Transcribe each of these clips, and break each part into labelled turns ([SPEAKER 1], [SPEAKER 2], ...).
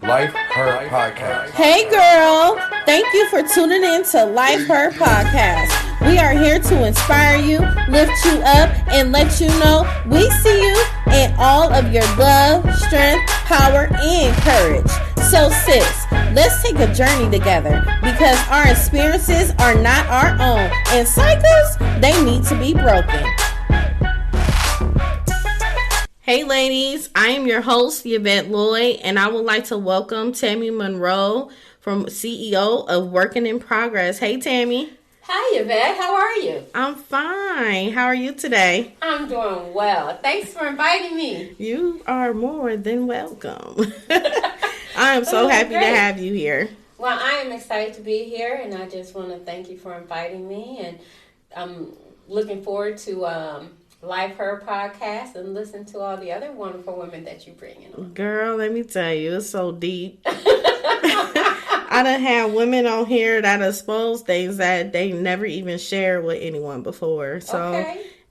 [SPEAKER 1] Life Her Podcast.
[SPEAKER 2] Hey girl, thank you for tuning in to Life Her Podcast. We are here to inspire you, lift you up, and let you know we see you in all of your love, strength, power, and courage. So sis, let's take a journey together because our experiences are not our own, and cycles, they need to be broken. Hey ladies, I am your host, Yvette and I would like to welcome Tammy Monroe, from CEO of Working in Progress. Hey Tammy.
[SPEAKER 3] Hi Yvette, how are you?
[SPEAKER 2] I'm fine. How are you today?
[SPEAKER 3] I'm doing well. Thanks for inviting me.
[SPEAKER 2] You are more than welcome. I am so happy to have you here.
[SPEAKER 3] Well, I am excited to be here, and I just want to thank you for inviting me, and I'm looking forward to Live Her podcast and listen to all the other wonderful women that you bring in.
[SPEAKER 2] Girl, let me tell you, it's so deep. I done had women on here that expose things that they never even shared with anyone before. So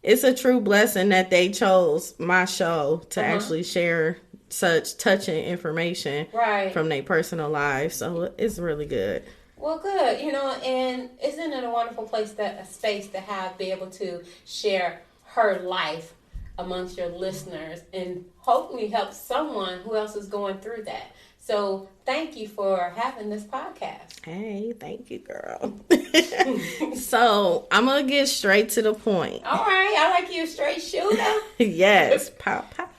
[SPEAKER 2] It's a true blessing that they chose my show to actually share such touching information from their personal lives. So it's really good.
[SPEAKER 3] Well, good. You know, and isn't it a wonderful space to be able to share her life amongst your listeners and hopefully help someone who else is going through that. So thank you for having this podcast.
[SPEAKER 2] Hey, thank you, girl. So I'm going to get straight to the point.
[SPEAKER 3] All right. I like you a straight shooter.
[SPEAKER 2] Yes. Pow, pow.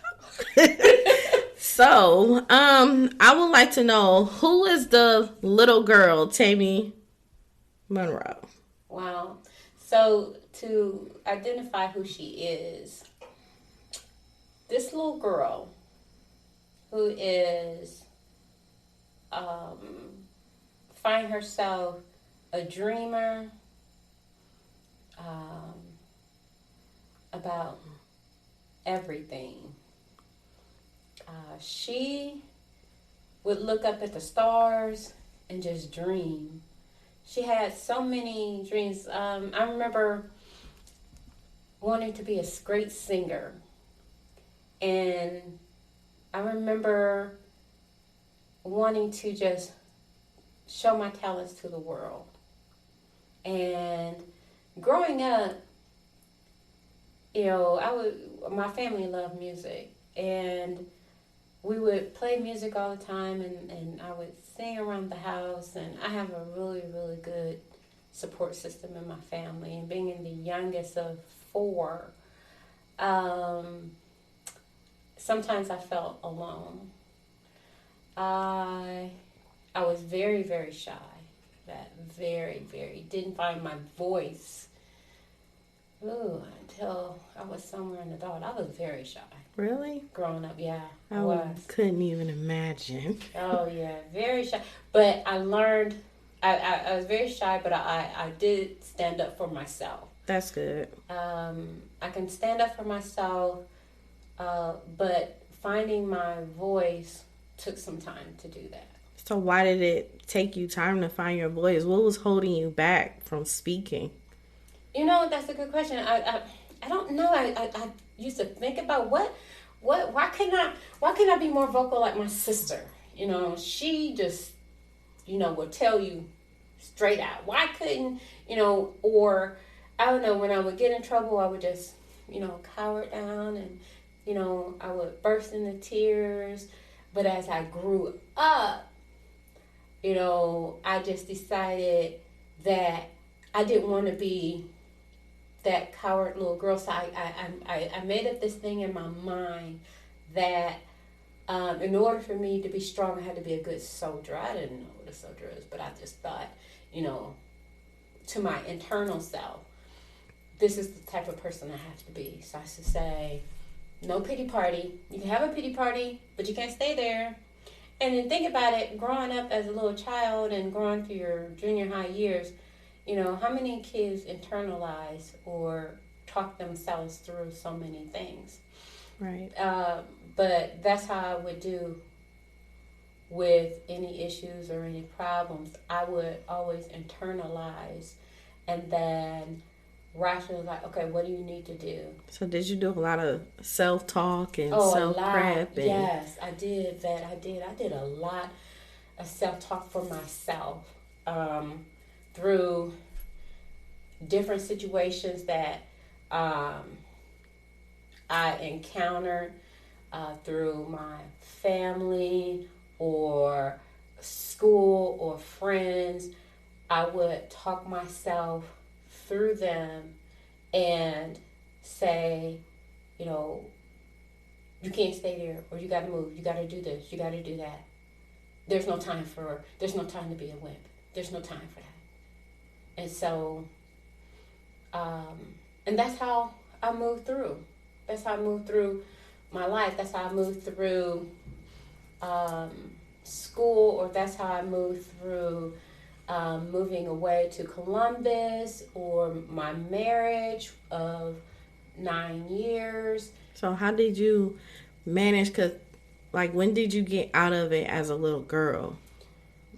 [SPEAKER 2] So, I would like to know, who is the little girl, Tammy Monroe?
[SPEAKER 3] Wow. So to identify who she is, this little girl who is find herself a dreamer about everything. She would look up at the stars and just dream. She had so many dreams. I remember wanting to be a great singer. And I remember wanting to just show my talents to the world. And growing up, you know, my family loved music. And we would play music all the time, and I would sing around the house, and I have a really, really good support system in my family. And being the youngest of 4, sometimes I felt alone. I was very, very shy. Didn't find my voice until I was somewhere in adult. I was very shy.
[SPEAKER 2] Really?
[SPEAKER 3] Growing up, yeah.
[SPEAKER 2] I was. Couldn't even imagine.
[SPEAKER 3] Oh, yeah. Very shy. But I learned, I was very shy, but I did stand up for myself.
[SPEAKER 2] That's good.
[SPEAKER 3] I can stand up for myself, but finding my voice took some time to do that.
[SPEAKER 2] So why did it take you time to find your voice? What was holding you back from speaking?
[SPEAKER 3] You know, that's a good question. I don't know. I used to think about why can I be more vocal like my sister? You know, she just, would tell you straight out. Why couldn't, or I don't know, when I would get in trouble, I would just, cower down and, I would burst into tears. But as I grew up, I just decided that I didn't want to be that coward little girl. So I made up this thing in my mind that in order for me to be strong, I had to be a good soldier. I didn't know what a soldier is, but I just thought, to my internal self, this is the type of person I have to be. So I used to say, no pity party. You can have a pity party, but you can't stay there. And then think about it, growing up as a little child and growing through your junior high years, how many kids internalize or talk themselves through so many things?
[SPEAKER 2] Right.
[SPEAKER 3] But that's how I would do with any issues or any problems. I would always internalize and then rationalize, like, okay, what do you need to do?
[SPEAKER 2] So did you do a lot of self-talk and self-prep?
[SPEAKER 3] Yes, I did that. I did a lot self-talk for myself through different situations that I encountered through my family or school or friends. I would talk myself through them and say, you know, you can't stay there, or you got to move, you got to do this, you got to do that. There's no time to be a wimp. There's no time for that. And so, and that's how I moved through. That's how I moved through my life. That's how I moved through school, or that's how I moved through moving away to Columbus, or my marriage of 9 years.
[SPEAKER 2] So how did you manage? Because, like, when did you get out of it as a little girl?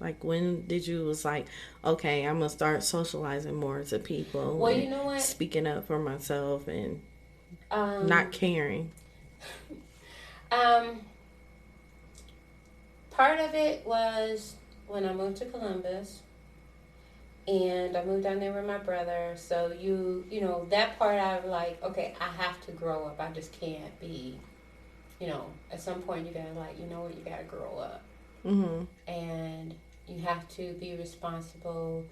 [SPEAKER 2] Like, when did you was like, okay, I'm going to start socializing more to people.
[SPEAKER 3] Well, you know what?
[SPEAKER 2] Speaking up for myself and not caring.
[SPEAKER 3] Part of it was when I moved to Columbus, and I moved down there with my brother. So you know, that part I was like, okay, I have to grow up. I just can't be, you know, at some point you gotta, like, you know what, you gotta grow up.
[SPEAKER 2] Mm-hmm.
[SPEAKER 3] And you have to be responsible.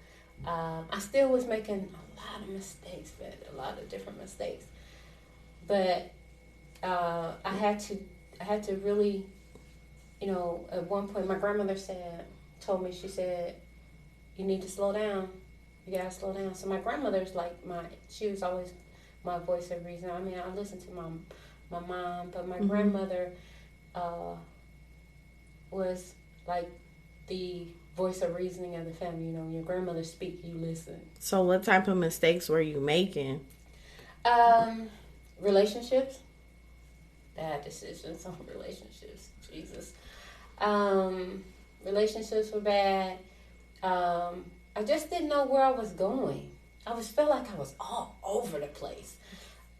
[SPEAKER 3] I still was making a lot of mistakes, a lot of different mistakes. But I had to really, you know, at one point my grandmother told me, she said, you need to slow down. You gotta slow down. So my grandmother's like she was always my voice of reason. I mean, I listened to my mom, but my
[SPEAKER 2] mm-hmm.
[SPEAKER 3] grandmother was like the voice of reasoning of the family. You know, when your grandmother speak, you listen.
[SPEAKER 2] So what type of mistakes were you making?
[SPEAKER 3] Relationships. Bad decisions on relationships. Jesus. Relationships were bad. I just didn't know where I was going. I felt like I was all over the place.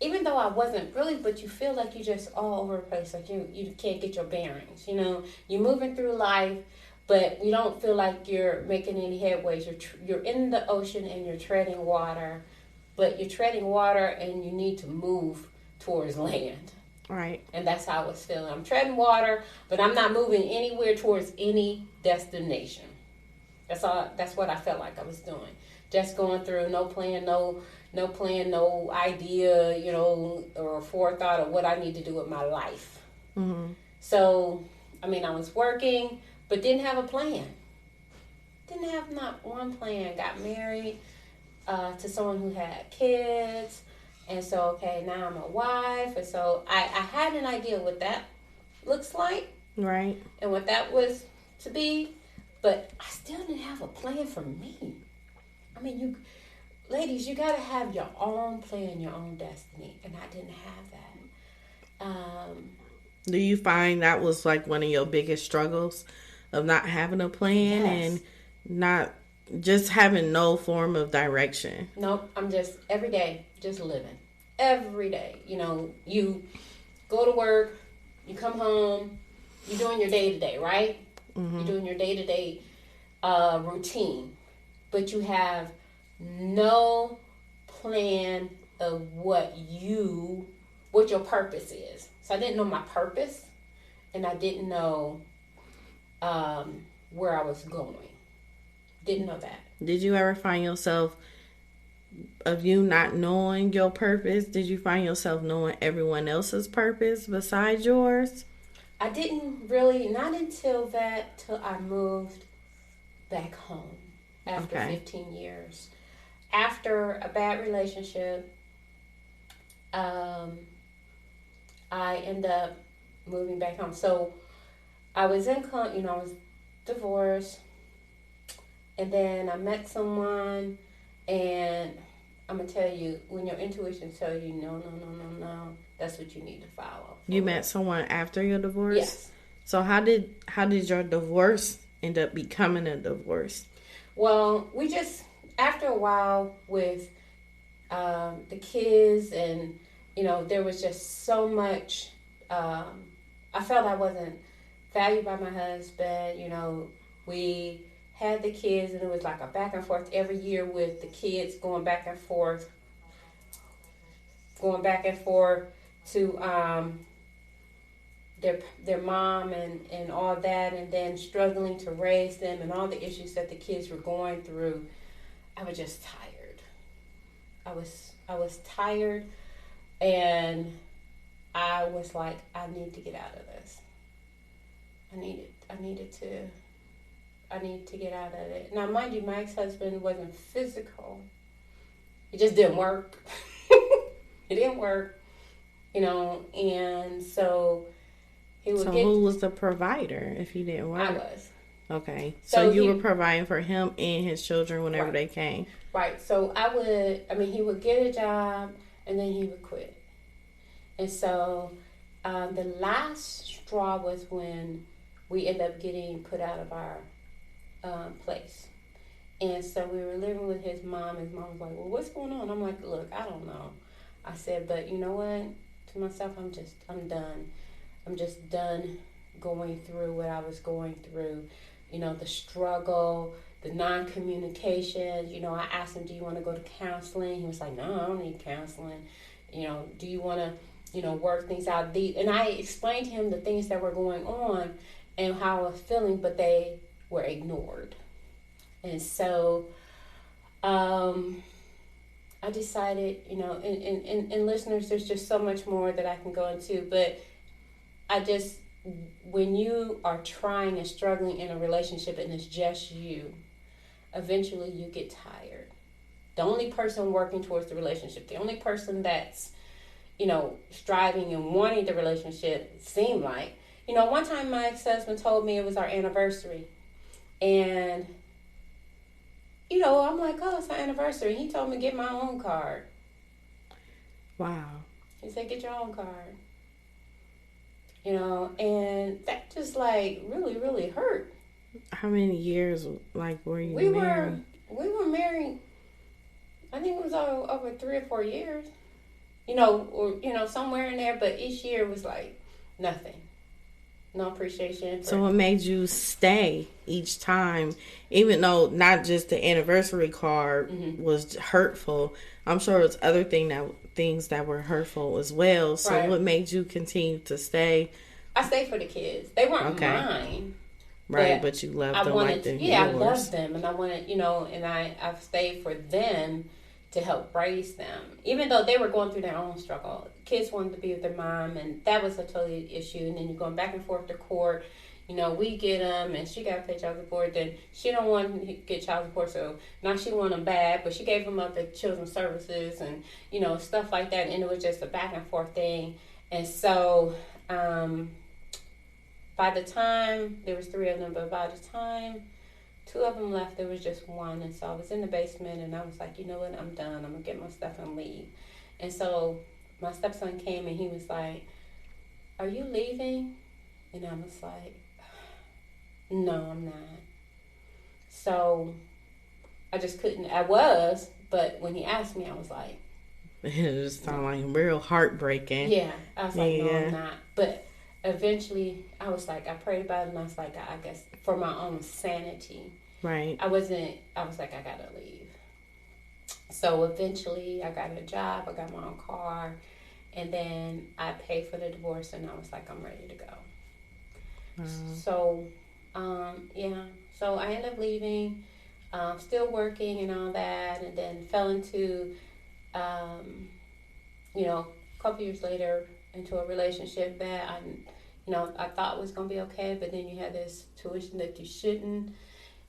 [SPEAKER 3] Even though I wasn't really, but you feel like you're just all over the place. Like you can't get your bearings, you know. You're moving through life, but you don't feel like you're making any headways. You're in the ocean and you're treading water, but you're treading water and you need to move towards land.
[SPEAKER 2] Right.
[SPEAKER 3] And that's how I was feeling. I'm treading water, but I'm not moving anywhere towards any destination. That's what I felt like I was doing. Just going through, no plan, no idea, you know, or forethought of what I need to do with my life.
[SPEAKER 2] Mm-hmm.
[SPEAKER 3] So, I mean, I was working, but didn't have a plan. Didn't have not one plan. Got married to someone who had kids. And so, okay, now I'm a wife. And so I had an idea what that looks like.
[SPEAKER 2] Right.
[SPEAKER 3] And what that was to be. But I still didn't have a plan for me. I mean, ladies, you got to have your own plan, your own destiny. And I didn't have that.
[SPEAKER 2] Do you find that was like one of your biggest struggles of not having a plan?
[SPEAKER 3] Yes.
[SPEAKER 2] And not just having no form of direction?
[SPEAKER 3] Nope. I'm just every day, just living. Every day. You know, you go to work, you come home, you're doing your day-to-day, right? Mm-hmm. You're doing your day-to-day routine. But you have no plan of what your purpose is. So I didn't know my purpose, and I didn't know where I was going. Didn't know that.
[SPEAKER 2] Did you ever find yourself, of you not knowing your purpose, did you find yourself knowing everyone else's purpose besides yours?
[SPEAKER 3] I didn't really, not until I moved back home after 15 years. After a bad relationship, I ended up moving back home. So I was I was divorced, and then I met someone, and I'm going to tell you, when your intuition tells you, no, that's what you need to follow.
[SPEAKER 2] You met someone after your divorce?
[SPEAKER 3] Yes.
[SPEAKER 2] So how did your divorce end up becoming a divorce?
[SPEAKER 3] Well, we just, after a while with the kids, and, you know, there was just so much, I felt I wasn't valued by my husband. You know, We had the kids, and it was like a back and forth every year with the kids going back and forth to their mom and all that, and then struggling to raise them and all the issues that the kids were going through. I was just tired. I was tired, and I was like, I need to get out of this. I need to get out of it. Now, mind you, my ex-husband wasn't physical. It just didn't work. It didn't work, and so he would get...
[SPEAKER 2] who was the provider if he didn't work?
[SPEAKER 3] I was.
[SPEAKER 2] Okay. So you were providing for him and his children whenever
[SPEAKER 3] right.
[SPEAKER 2] they came.
[SPEAKER 3] Right. So he would get a job and then he would quit. And so the last straw was when we ended up getting put out of our place. And so we were living with his mom. His mom was like, well, what's going on? I'm like, look, I don't know. I said, but you know what? To myself, I'm done. I'm just done going through what I was going through. The struggle, the non-communication. I asked him, do you want to go to counseling? He was like, no, I don't need counseling. Do you want to, work things out? And I explained to him the things that were going on and how I was feeling, but they were ignored. And so I decided, and listeners, there's just so much more that I can go into, but when you are trying and struggling in a relationship and it's just you, eventually you get tired. The only person working towards the relationship, the only person that's, striving and wanting the relationship, seemed like, one time my ex-husband told me it was our anniversary. And, I'm like, oh, it's our anniversary. He told me to get my own card.
[SPEAKER 2] Wow.
[SPEAKER 3] He said, get your own card. And that just really, really hurt.
[SPEAKER 2] How many years were you married?
[SPEAKER 3] We were married, I think it was over 3 or 4 years. Somewhere in there, but each year was like nothing. No appreciation.
[SPEAKER 2] So what made you stay each time, even though not just the anniversary card was hurtful? I'm sure it's other things that were hurtful as well. So right. What made you continue to stay?
[SPEAKER 3] I stayed for the kids. They weren't mine.
[SPEAKER 2] Right, but you loved them like they're yours.
[SPEAKER 3] I loved them, and I wanted, and I've stayed for them to help raise them. Even though they were going through their own struggle. Kids wanted to be with their mom, and that was a totally issue. And then you're going back and forth to court. We get them, and she got to pay child support. Then she don't want to get child support, so now she want them back. But she gave them up to children's services and, stuff like that. And it was just a back and forth thing. And so by the time, there was 3 of them, but by the time 2 of them left, there was just 1. And so I was in the basement, and I was like, you know what, I'm done. I'm going to get my stuff and leave. And so my stepson came, and he was like, are you leaving? And I was like, no, I'm not. So I just couldn't. I was, but when he asked me, I was like.
[SPEAKER 2] It just sounded like real heartbreaking.
[SPEAKER 3] Yeah. I was like, no, I'm not. But eventually, I was like, I prayed about it, and I was like, I guess for my own sanity.
[SPEAKER 2] Right.
[SPEAKER 3] I was like, I gotta leave. So eventually, I got a job, I got my own car, and then I paid for the divorce, and I was like, I'm ready to go. So, so I ended up leaving, still working and all that, and then fell into, a couple years later, into a relationship that I thought was going to be okay, but then you had this tuition that you shouldn't.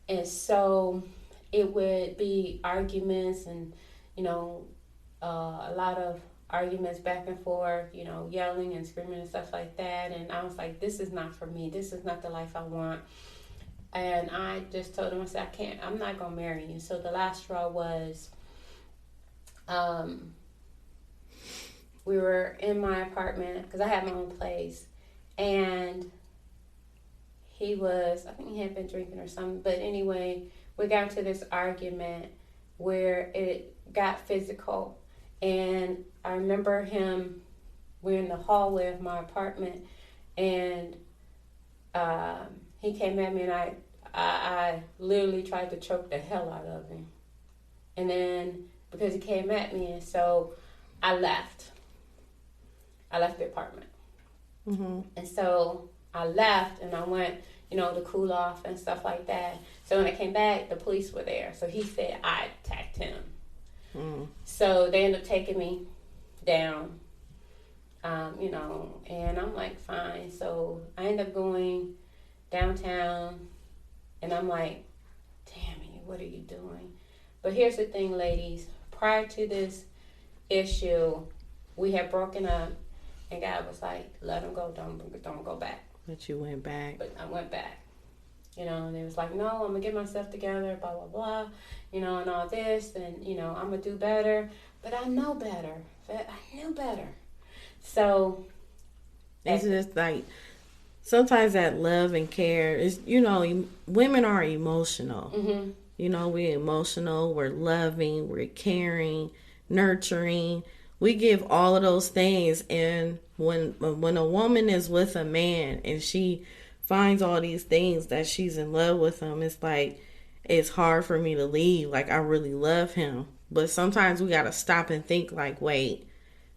[SPEAKER 3] And so it would be arguments and, a lot of arguments back and forth, yelling and screaming and stuff like that. And I was like, this is not for me. This is not the life I want. And I just told him, I said, I'm not going to marry you. So the last straw was, we were in my apartment because I had my own place, and I think he had been drinking or something, but anyway, we got into this argument where it got physical, and I remember we're in the hallway of my apartment, and he came at me, and I literally tried to choke the hell out of him. And then, because he came at me, and so I left. I left the apartment.
[SPEAKER 2] Mm-hmm.
[SPEAKER 3] And so I left, and I went, to cool off and stuff like that. So when I came back, the police were there. So he said I attacked him.
[SPEAKER 2] Mm.
[SPEAKER 3] So they ended up taking me down, and I'm like, fine. So I ended up going downtown, and I'm like, Tammy, what are you doing? But here's the thing, ladies. Prior to this issue, we had broken up, and God was like, let him go. Don't go back.
[SPEAKER 2] But you went back.
[SPEAKER 3] But I went back. And it was like, no, I'm going to get myself together, blah, blah, blah, and all this, and, I'm going to do better. But I know better. I knew better. So.
[SPEAKER 2] It's just like, sometimes that love and care is, women are emotional.
[SPEAKER 3] Mm-hmm.
[SPEAKER 2] We're emotional, we're loving, we're caring, nurturing. We give all of those things, and when a woman is with a man and she finds all these things that she's in love with him, it's like, it's hard for me to leave. Like, I really love him. But sometimes we got to stop and think like, wait,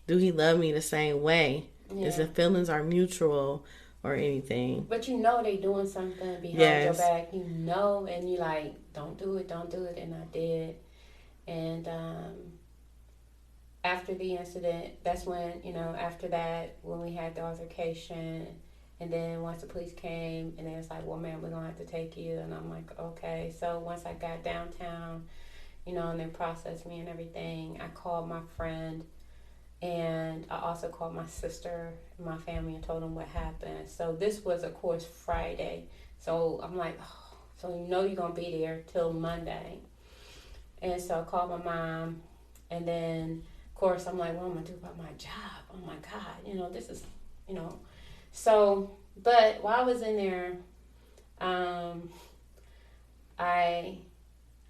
[SPEAKER 2] do he love me the same way?
[SPEAKER 3] Yeah.
[SPEAKER 2] Is the feelings are mutual or anything?
[SPEAKER 3] But they doing something behind your back, and you like, don't do it, and I did. And after the incident, that's when, after that, when we had the altercation, and then once the police came, and then it's like, well, ma'am, we're going to have to take you. And I'm like, okay. So once I got downtown, and they processed me and everything, I called my friend, and I also called my sister and my family and told them what happened. So this was, of course, Friday. So I'm like, oh, so you're going to be there till Monday. And so I called my mom, and then, of course, I'm like, what am I going to do about my job? Oh, my God. This is, So, but while I was in there, I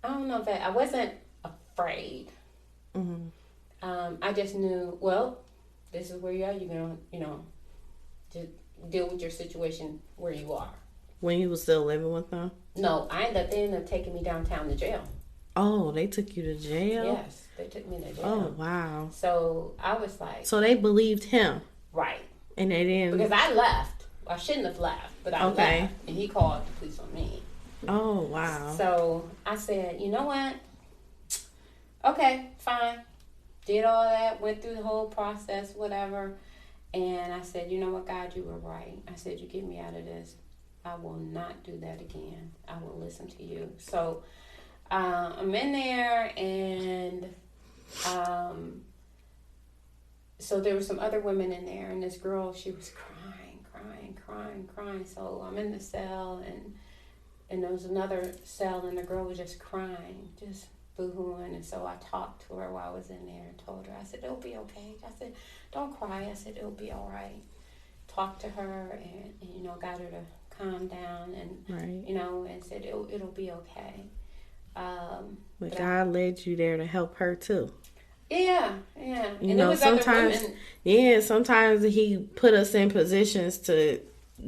[SPEAKER 3] don't know if I wasn't afraid.
[SPEAKER 2] Mm-hmm.
[SPEAKER 3] I just knew, well, this is where you are. You're going to, just deal with your situation where you are.
[SPEAKER 2] When you were still living with them?
[SPEAKER 3] No, they ended up taking me downtown to jail.
[SPEAKER 2] Oh, they took you to jail?
[SPEAKER 3] Yes, they took me to jail.
[SPEAKER 2] Oh, wow.
[SPEAKER 3] So I was like...
[SPEAKER 2] So they believed him?
[SPEAKER 3] Right.
[SPEAKER 2] And they didn't...
[SPEAKER 3] Because I left. I shouldn't have left, but I left. And he called the police on me.
[SPEAKER 2] Oh, wow.
[SPEAKER 3] So I said, you know what? Okay, fine. Did all that, went through the whole process, whatever. And I said, you know what, God, you were right. I said, you get me out of this. I will not do that again. I will listen to you. So I'm in there, and so there were some other women in there, and this girl, she was crying. So I'm in the cell, and there was another cell, and the girl was just crying, just boo-hooing. And so I talked to her while I was in there and told her, I said, it'll be okay. I said, don't cry. I said, it'll be all right. Talked to her and got her to calm down, and
[SPEAKER 2] right.
[SPEAKER 3] And said it'll be okay.
[SPEAKER 2] But God led you there to help her too.
[SPEAKER 3] Yeah.
[SPEAKER 2] Sometimes He put us in positions to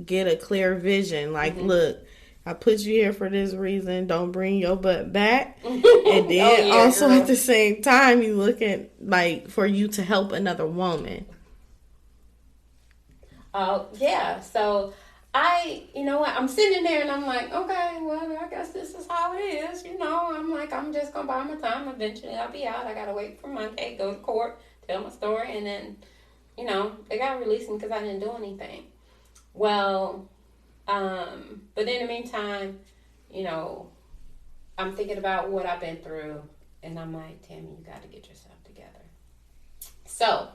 [SPEAKER 2] get a clear vision. Like, look, I put you here for this reason. Don't bring your butt back. And then also girl. At the same time, you looking like for you to help another woman.
[SPEAKER 3] Yeah. So I'm sitting there and I'm like, okay, well, I guess this is how it is. I'm like, I'm just going to buy my time. Eventually I'll be out. I got to wait for Monday, go to court, tell my story. And then, they got released because I didn't do anything. Well, but in the meantime, I'm thinking about what I've been through. And I'm like, Tammy, you got to get yourself together. So,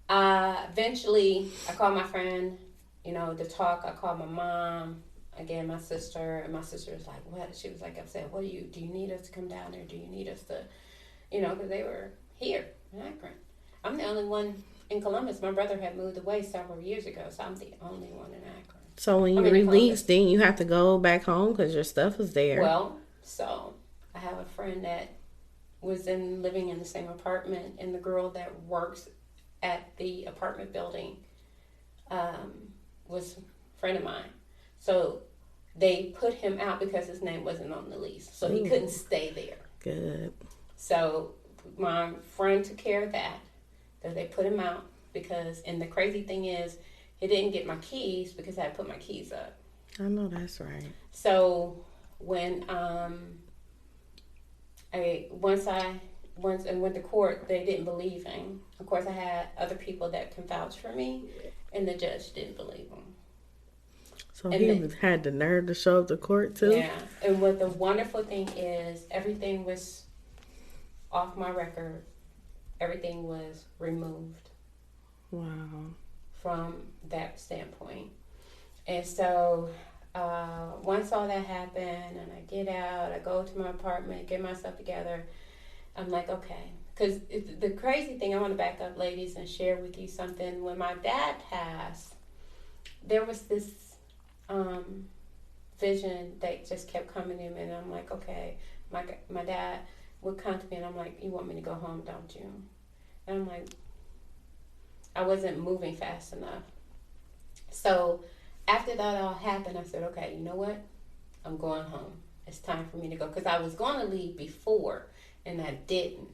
[SPEAKER 3] eventually I called my friend, to talk. I called my mom, again, my sister, and my sister was like, what? She was like upset. Do you need us to come down there? Do you need us to, because they were here in Akron. I'm the only one in Columbus. My brother had moved away several years ago, so I'm the only one in Akron.
[SPEAKER 2] So when you released, then you have to go back home because your stuff is there.
[SPEAKER 3] Well, so I have a friend that was living in the same apartment, and the girl that works at the apartment building was a friend of mine. So they put him out because his name wasn't on the lease. So he couldn't stay there.
[SPEAKER 2] Good.
[SPEAKER 3] So my friend took care of that. So they put him out because, and the crazy thing is, he didn't get my keys because I had put my keys up.
[SPEAKER 2] I know that's right.
[SPEAKER 3] So when once I went to court, they didn't believe him. Of course, I had other people that can vouch for me, and the judge didn't believe him.
[SPEAKER 2] So he had the nerve to show up to court too?
[SPEAKER 3] Yeah. And what the wonderful thing is, everything was off my record. Everything was removed.
[SPEAKER 2] Wow.
[SPEAKER 3] From that standpoint. And so once all that happened and I get out, I go to my apartment, get myself together, I'm like, okay. Because the crazy thing, I want to back up, ladies, and share with you something. When my dad passed, there was this vision that just kept coming in, and I'm like, okay. My dad would come to me, and I'm like, you want me to go home, don't you? And I'm like, I wasn't moving fast enough. So after that all happened, I said, okay, you know what? I'm going home. It's time for me to go. Because I was going to leave before, and I didn't.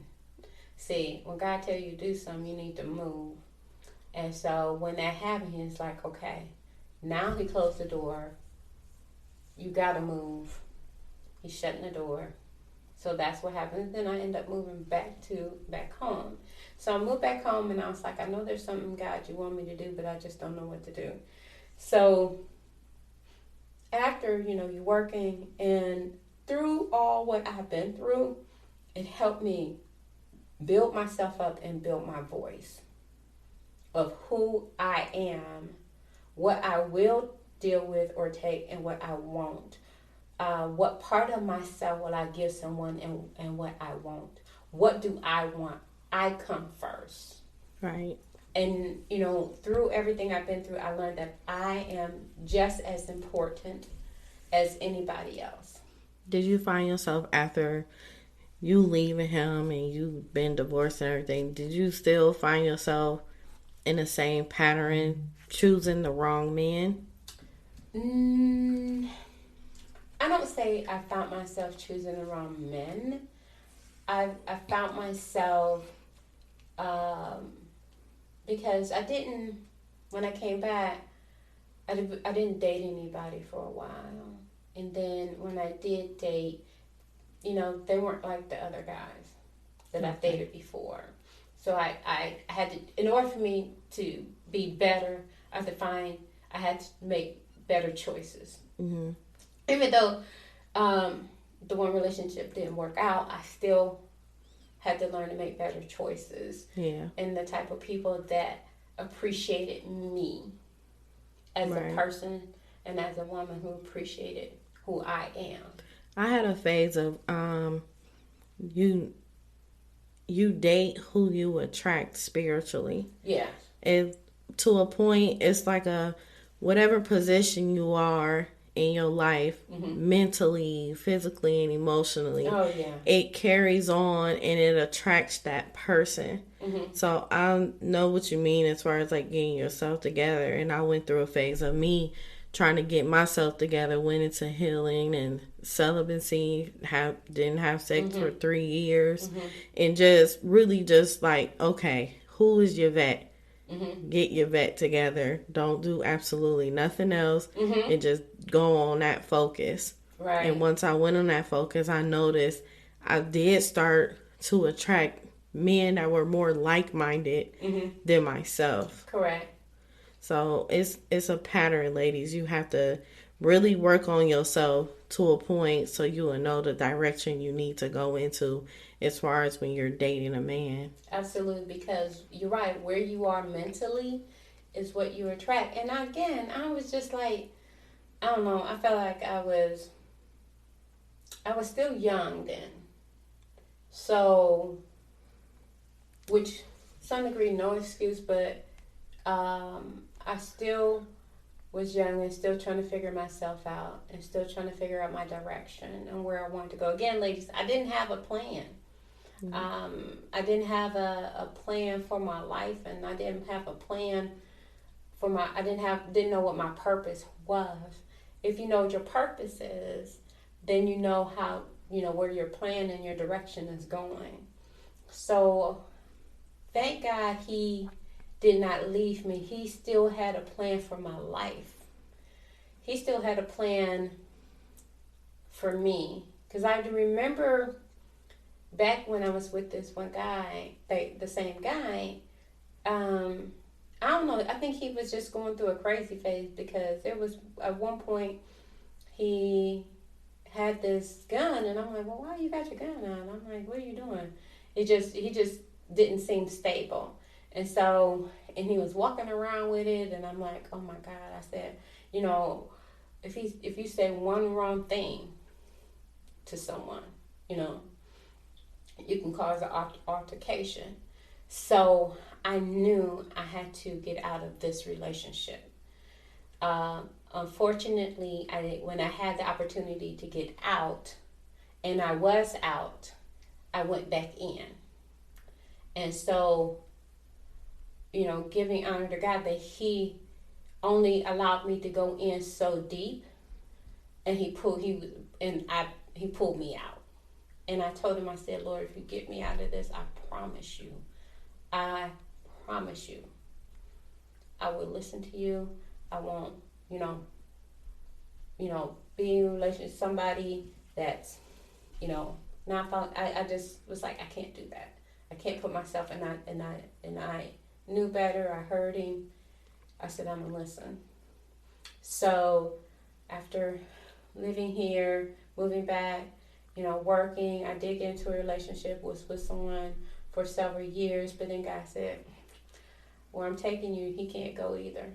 [SPEAKER 3] See, when God tells you to do something, you need to move. And so when that happened, he's like, okay, now he closed the door. You got to move. He's shutting the door. So that's what happened. Then I ended up moving back home. So I moved back home, and I was like, I know there's something, God, you want me to do, but I just don't know what to do. So after, you're working, and through all what I've been through, it helped me build myself up and build my voice of who I am, what I will deal with or take, and what I won't. What part of myself will I give someone, and what I won't. What do I want? I come first.
[SPEAKER 2] Right.
[SPEAKER 3] And, through everything I've been through, I learned that I am just as important as anybody else.
[SPEAKER 2] Did you find yourself, after you leaving him and you've been divorced and everything, did you still find yourself in the same pattern, choosing the wrong man?
[SPEAKER 3] I don't say I found myself choosing the wrong men. I found myself, because when I came back, I didn't date anybody for a while. And then when I did date, they weren't like the other guys that I've dated before. So I had to, in order for me to be better, I had to make better choices. Mm-hmm. Even though the one relationship didn't work out, I still had to learn to make better choices. Yeah. And the type of people that appreciated me as a person and as a woman who appreciated who I am.
[SPEAKER 2] I had a phase of you date who you attract spiritually. Yeah. And to a point, it's like whatever position you are in your life, mentally, physically, and emotionally, it carries on and it attracts that person. So I know what you mean as far as like getting yourself together. And I went through a phase of me trying to get myself together, went into healing and celibacy, didn't have sex for 3 years, and just really just like, okay, who is Yvette? Get Yvette together. Don't do absolutely nothing else, and just go on that focus. Right. And once I went on that focus, I noticed I did start to attract men that were more like-minded than myself. Correct. So it's a pattern, ladies. You have to really work on yourself to a point so you will know the direction you need to go into as far as when you're dating a man.
[SPEAKER 3] Absolutely, because you're right. Where you are mentally is what you attract. And again, I was just like, I don't know. I felt like I was still young then. So, which to some degree, no excuse, but I still was young and still trying to figure myself out and still trying to figure out my direction and where I wanted to go. Again, ladies, I didn't have a plan. I didn't have a plan for my life, and I didn't have a plan for didn't know what my purpose was. if you know what your purpose is, then you know how, where your plan and your direction is going. So thank God he did not leave me. He still had a plan for my life. He still had a plan for me. Because I remember back when I was with this one guy, the same guy, I don't know, I think he was just going through a crazy phase, because there was, at one point, he had this gun, and I'm like, well, why you got your gun on? I'm like, what are you doing? He just didn't seem stable. And so, and he was walking around with it, and I'm like, oh my God. I said, if you say one wrong thing to someone, you can cause an altercation. So I knew I had to get out of this relationship. Unfortunately, when I had the opportunity to get out, and I was out, I went back in. And so, giving honor to God that he only allowed me to go in so deep, and he pulled me out. And I told him, I said, Lord, if you get me out of this, I promise you, I will listen to you. I won't, be in a relationship with somebody that's, not found. I just was like, I can't do that. I can't put myself and I knew better. I heard him. I said, I'm gonna listen. So after living here, moving back, working, I did get into a relationship with someone for several years, but then God said, where I'm taking you, he can't go either.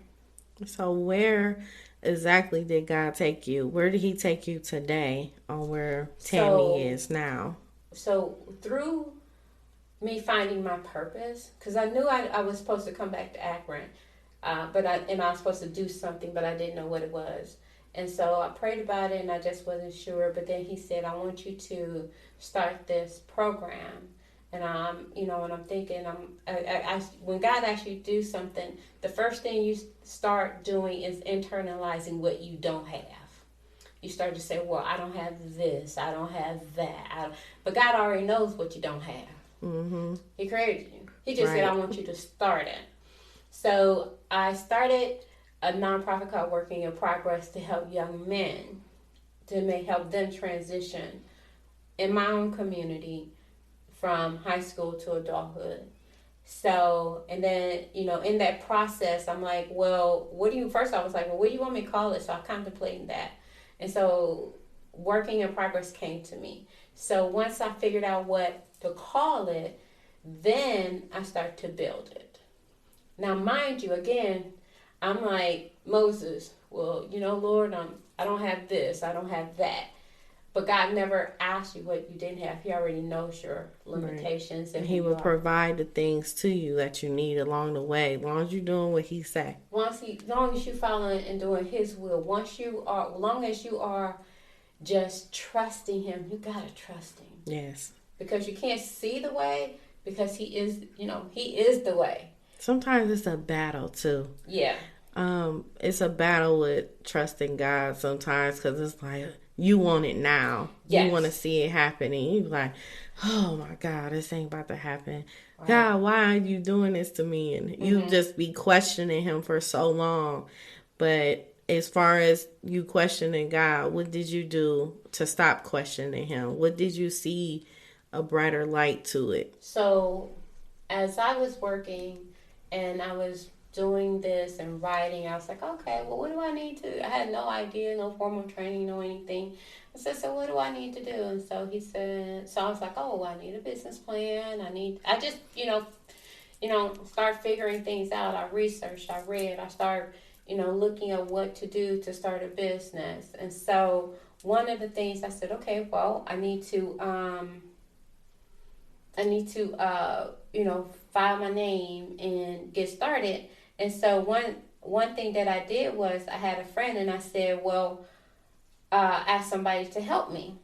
[SPEAKER 2] So where exactly did God take you? Where did he take you today on where Tammy is now?
[SPEAKER 3] So through me finding my purpose, because I knew I was supposed to come back to Akron, but I was supposed to do something, but I didn't know what it was. And so I prayed about it, and I just wasn't sure. But then he said, I want you to start this program. And I'm thinking, when God asks you to do something, the first thing you start doing is internalizing what you don't have. You start to say, well, I don't have this, I don't have that. But God already knows what you don't have. Mm-hmm. He created you. He just said, I want you to start it. So I started a nonprofit called Working in Progress to help young men, to help them transition in my own community from high school to adulthood. So, and then, in that process, I'm like, well, first I was like, well, what do you want me to call it? So I contemplated that. And so Working in Progress came to me. So once I figured out what to call it, then I started to build it. Now, mind you, again, I'm like Moses, well, Lord, I don't have this, I don't have that. But God never asked you what you didn't have. He already knows your limitations.
[SPEAKER 2] Right. And he will provide the things to you that you need along the way, as long as you're doing what he said.
[SPEAKER 3] As long as you're following and doing his will, as long as you are just trusting him, you got to trust him.
[SPEAKER 2] Yes.
[SPEAKER 3] Because you can't see the way, because he is the way. Sometimes
[SPEAKER 2] it's a battle too.
[SPEAKER 3] Yeah.
[SPEAKER 2] It's a battle with trusting God sometimes, because it's like, you want it now. Yes. You want to see it happen. And you're like, oh my God, this ain't about to happen. Right. God, why are you doing this to me? And you just be questioning him for so long. But as far as you questioning God, what did you do to stop questioning him? What did you see a brighter light to it?
[SPEAKER 3] So as I was working and I was doing this and writing, I was like, okay, well, what do I need to? I had no idea, no formal training, no anything. I said, so what do I need to do? And so he said, so I was like, oh, I need a business plan. I just, start figuring things out. I researched, I read, I started, looking at what to do to start a business. And so one of the things I said, okay, well, I need to file my name and get started. And so one thing that I did was I had a friend, and I said, well, ask somebody to help me.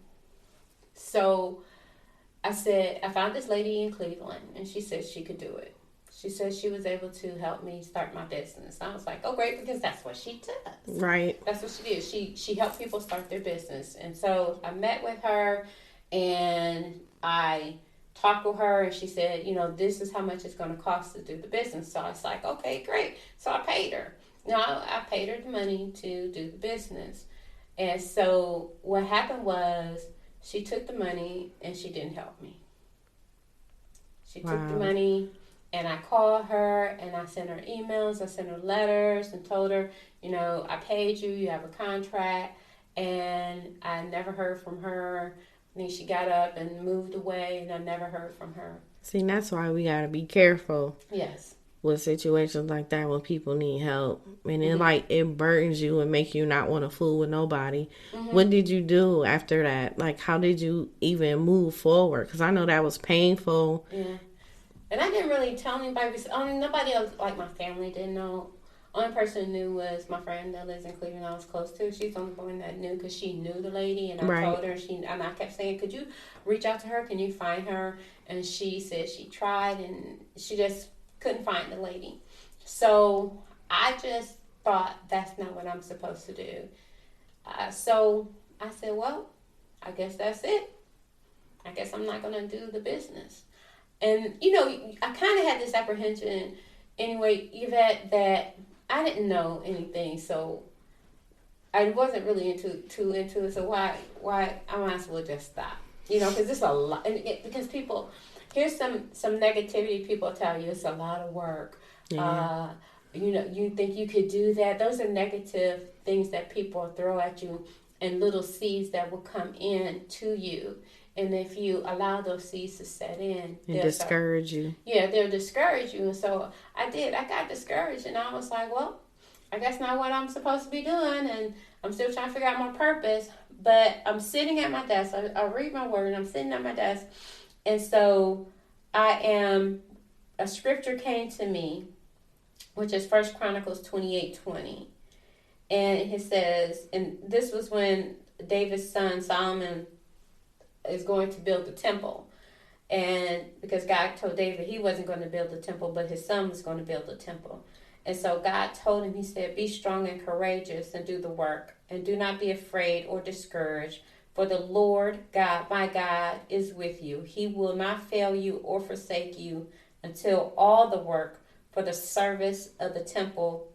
[SPEAKER 3] So I said, I found this lady in Cleveland, and she said she could do it. She said she was able to help me start my business. I was like, oh, great, because that's what she does.
[SPEAKER 2] Right.
[SPEAKER 3] That's what she did. She helped people start their business. And so I met with her, and I talked with her, and she said, this is how much it's going to cost to do the business. So I was like, okay, great. So I paid her. I paid her the money to do the business. And so what happened was she took the money and she didn't help me. She took the money, and I called her, and I sent her emails, I sent her letters, and told her, I paid you, you have a contract, and I never heard from her. And then she got up and moved away, and I never heard from her.
[SPEAKER 2] See, that's why we got to be careful.
[SPEAKER 3] Yes.
[SPEAKER 2] With situations like that when people need help. And it, it burdens you and make you not want to fool with nobody. Mm-hmm. What did you do after that? Like, how did you even move forward? Because I know that was painful.
[SPEAKER 3] Yeah. And I didn't really tell anybody. Nobody else, like my family, didn't know. Only person who knew was my friend that lives in Cleveland I was close to. She's the only one that knew because she knew the lady. And I told her, and I kept saying, could you reach out to her? Can you find her? And she said she tried, and she just couldn't find the lady. So I just thought that's not what I'm supposed to do. So I said, well, I guess that's it. I guess I'm not going to do the business. And, I kind of had this apprehension anyway, Yvette, that I didn't know anything. So I wasn't really too into it. So why I might as well just stop. Because it's a lot. Because people... Here's some negativity people tell you. It's a lot of work. Yeah. You think you could do that. Those are negative things that people throw at you, and little seeds that will come in to you. And if you allow those seeds to set in,
[SPEAKER 2] and discourage you.
[SPEAKER 3] Yeah, they'll discourage you. And so I did. I got discouraged, and I was like, well, I guess not what I'm supposed to be doing, and I'm still trying to figure out my purpose. But I'm sitting at my desk. I read my word, and I'm sitting at my desk. And so a scripture came to me, which is 1 Chronicles 28:20. And it says, and this was when David's son Solomon is going to build the temple. And because God told David he wasn't going to build the temple, but his son was going to build the temple. And so God told him, he said, be strong and courageous and do the work, and do not be afraid or discouraged. For the Lord God, my God, is with you. He will not fail you or forsake you until all the work for the service of the temple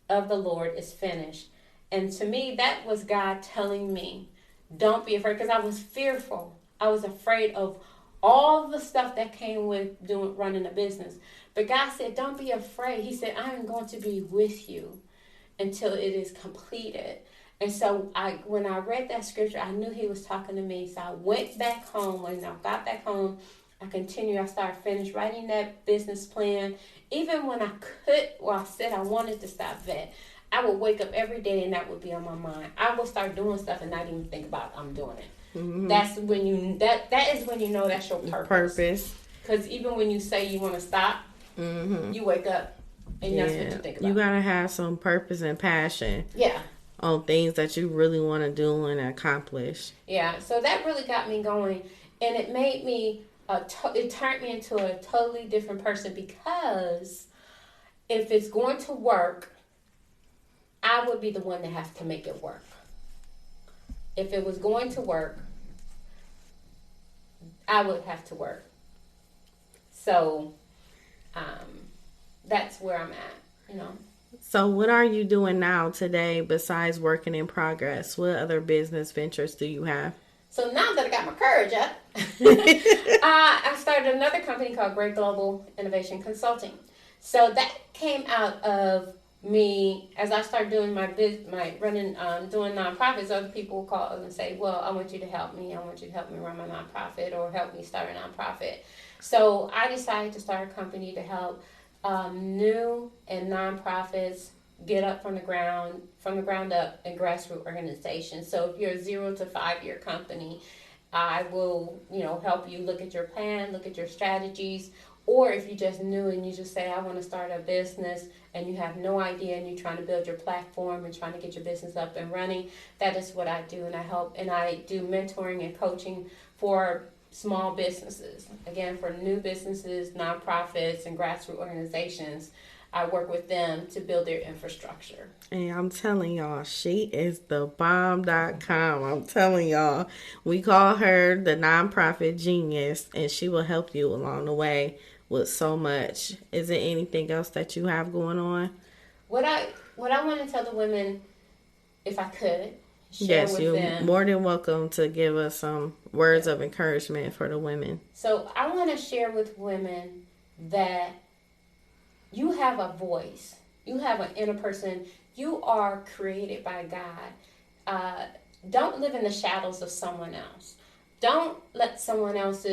[SPEAKER 3] of the Lord is finished. And to me, that was God telling me, don't be afraid, because I was fearful. I was afraid of all the stuff that came with running a business. But God said, don't be afraid. He said, I am going to be with you until it is completed. And so when I read that scripture, I knew he was talking to me. So I went back home. When I got back home, I finished writing that business plan. Even when I I said I wanted to stop vet, I would wake up every day and that would be on my mind. I would start doing stuff and not even think about I'm doing it. Mm-hmm. That's when that is when you know that's your purpose. Because even when you say you want to stop, you wake up and that's what you think about.
[SPEAKER 2] You gotta have some purpose and passion.
[SPEAKER 3] Yeah.
[SPEAKER 2] On things that you really want to do and accomplish.
[SPEAKER 3] Yeah, so that really got me going, and it made me, it turned me into a totally different person, because if it's going to work, I would be the one that has to make it work. If it was going to work, I would have to work. So, that's where I'm at,
[SPEAKER 2] So what are you doing now today besides working in progress? What other business ventures do you have?
[SPEAKER 3] So now that I got my courage up, I started another company called Great Global Innovation Consulting. So that came out of me as I started doing doing nonprofits. Other people will call and say, well, I want you to help me. I want you to help me run my nonprofit or help me start a nonprofit. So I decided to start a company to help new and nonprofits get up from the ground up in grassroots organizations. So if you're a 0 to 5 year company, I will, help you look at your plan, look at your strategies. Or if you just new and you just say, I want to start a business, and you have no idea and you're trying to build your platform and trying to get your business up and running, that is what I do. And I help, and I do mentoring and coaching for small businesses. Again, for new businesses, nonprofits, and grassroots organizations, I work with them to build their infrastructure.
[SPEAKER 2] And I'm telling y'all, she is the bomb.com. I'm telling y'all, we call her the nonprofit genius, and she will help you along the way with so much. Is there anything else that you have going on?
[SPEAKER 3] What I want to tell the women, if I could, share with them.
[SPEAKER 2] Yes, you're more than welcome to give us some words of encouragement for the women.
[SPEAKER 3] So I want to share with women that you have a voice. You have an inner person. You are created by God. Don't live in the shadows of someone else. Don't let someone else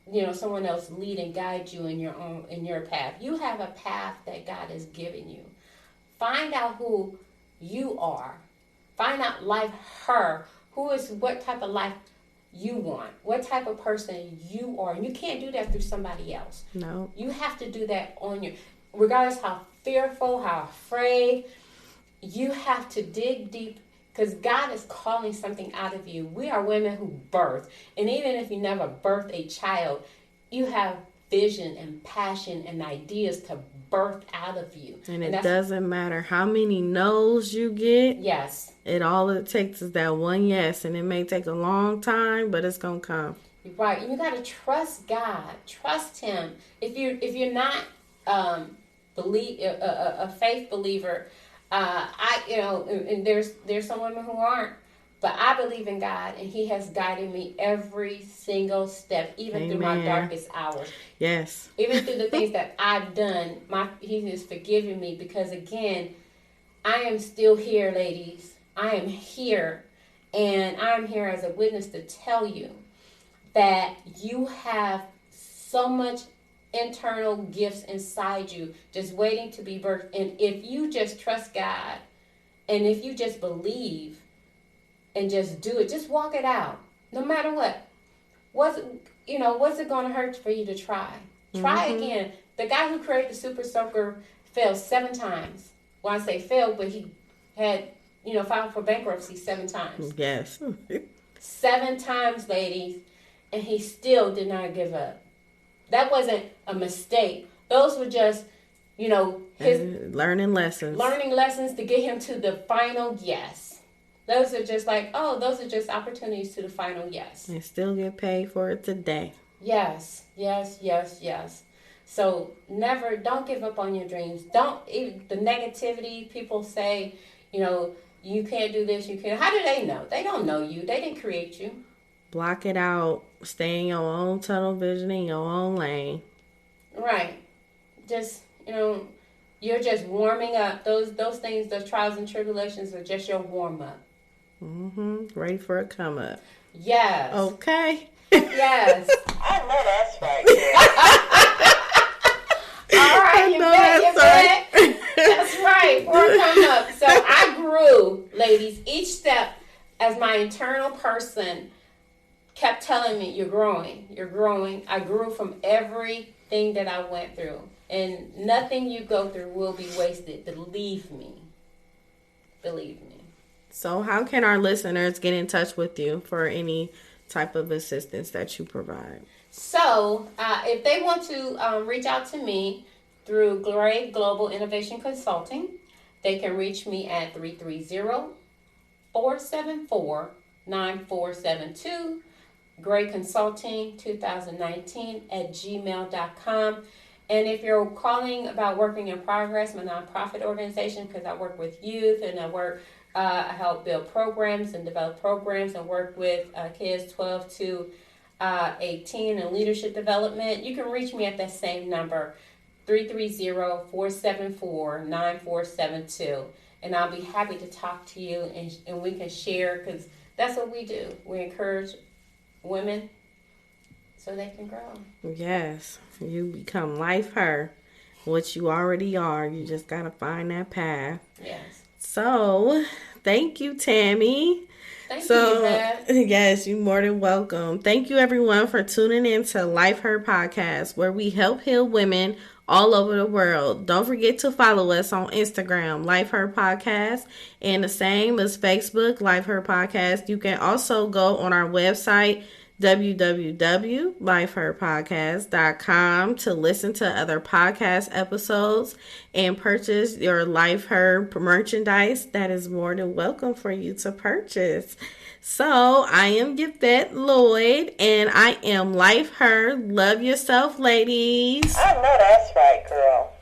[SPEAKER 3] lead and guide you in your path. You have a path that God has given you. Find out who you are. Find out what type of life you want, what type of person you are. And you can't do that through somebody else.
[SPEAKER 2] No.
[SPEAKER 3] You have to do that on your, regardless how fearful, how afraid, you have to dig deep, because God is calling something out of you. We are women who birth. And even if you never birthed a child, you have vision and passion and ideas to birth out of you.
[SPEAKER 2] And it doesn't matter how many no's you get.
[SPEAKER 3] Yes.
[SPEAKER 2] All it takes is that one yes, and it may take a long time, but it's gonna come.
[SPEAKER 3] Right. You got to trust God. Trust Him. If you're not a faith believer, and there's some women who aren't, but I believe in God, and He has guided me every single step, even
[SPEAKER 2] Amen.
[SPEAKER 3] Through my darkest hours.
[SPEAKER 2] Yes.
[SPEAKER 3] Even through the things that I've done, He has forgiven me, because again, I am still here, ladies. I am here, and I'm here as a witness to tell you that you have so much internal gifts inside you just waiting to be birthed. And if you just trust God, and if you just believe and just do it, just walk it out, no matter what. What's it going to hurt for you to try? Try again. The guy who created the Super Soaker failed 7 times. Well, I say failed, but he had, filed for bankruptcy 7 times.
[SPEAKER 2] Yes.
[SPEAKER 3] 7 times, ladies, and he still did not give up. That wasn't a mistake. Those were just, his
[SPEAKER 2] learning lessons.
[SPEAKER 3] Learning lessons to get him to the final yes. Those are just those are just opportunities to the final yes.
[SPEAKER 2] And still get paid for it today.
[SPEAKER 3] Yes, yes, yes, yes. So don't give up on your dreams. The negativity, people say, you can't do this, you can't. How do they know? They don't know you. They didn't create you.
[SPEAKER 2] Block it out. Stay in your own tunnel vision, in your own lane.
[SPEAKER 3] Right. Just, you're just warming up. Those things, those trials and tribulations are just your warm up.
[SPEAKER 2] Ready for a come up.
[SPEAKER 3] Yes.
[SPEAKER 2] Okay.
[SPEAKER 3] Yes.
[SPEAKER 1] I know that's right.
[SPEAKER 3] All right, Yvette. That's right. For a come up. So I grew, ladies, each step as my internal person kept telling me, you're growing, you're growing. I grew from everything that I went through. And nothing you go through will be wasted. Believe me. Believe me.
[SPEAKER 2] So how can our listeners get in touch with you for any type of assistance that you provide? So
[SPEAKER 3] if they want to reach out to me through Gray Global Innovation Consulting, they can reach me at 330-474-9472. Gray Consulting 2019 at gmail.com. And if you're calling about Working in Progress, my nonprofit organization, because I work with youth and I help build programs and develop programs and work with kids 12 to 18 in leadership development, you can reach me at that same number, 330-474-9472. And I'll be happy to talk to you and we can share, because that's what we do. We encourage women so they can grow.
[SPEAKER 2] Yes, you become life her, what you already are. You just got to find that path.
[SPEAKER 3] Yes.
[SPEAKER 2] So, thank you, Tammy.
[SPEAKER 3] Thank you, Yvette.
[SPEAKER 2] Yes, you're more than welcome. Thank you, everyone, for tuning in to Life Her Podcast, where we help heal women all over the world. Don't forget to follow us on Instagram, Life Her Podcast, and the same as Facebook, Life Her Podcast. You can also go on our website, www.lifeherpodcast.com to listen to other podcast episodes and purchase your Life Herb merchandise. That is more than welcome for you to purchase. So I am Yvette Lloyd, and I am Life Herb. Love yourself, ladies.
[SPEAKER 1] I know that's right, girl.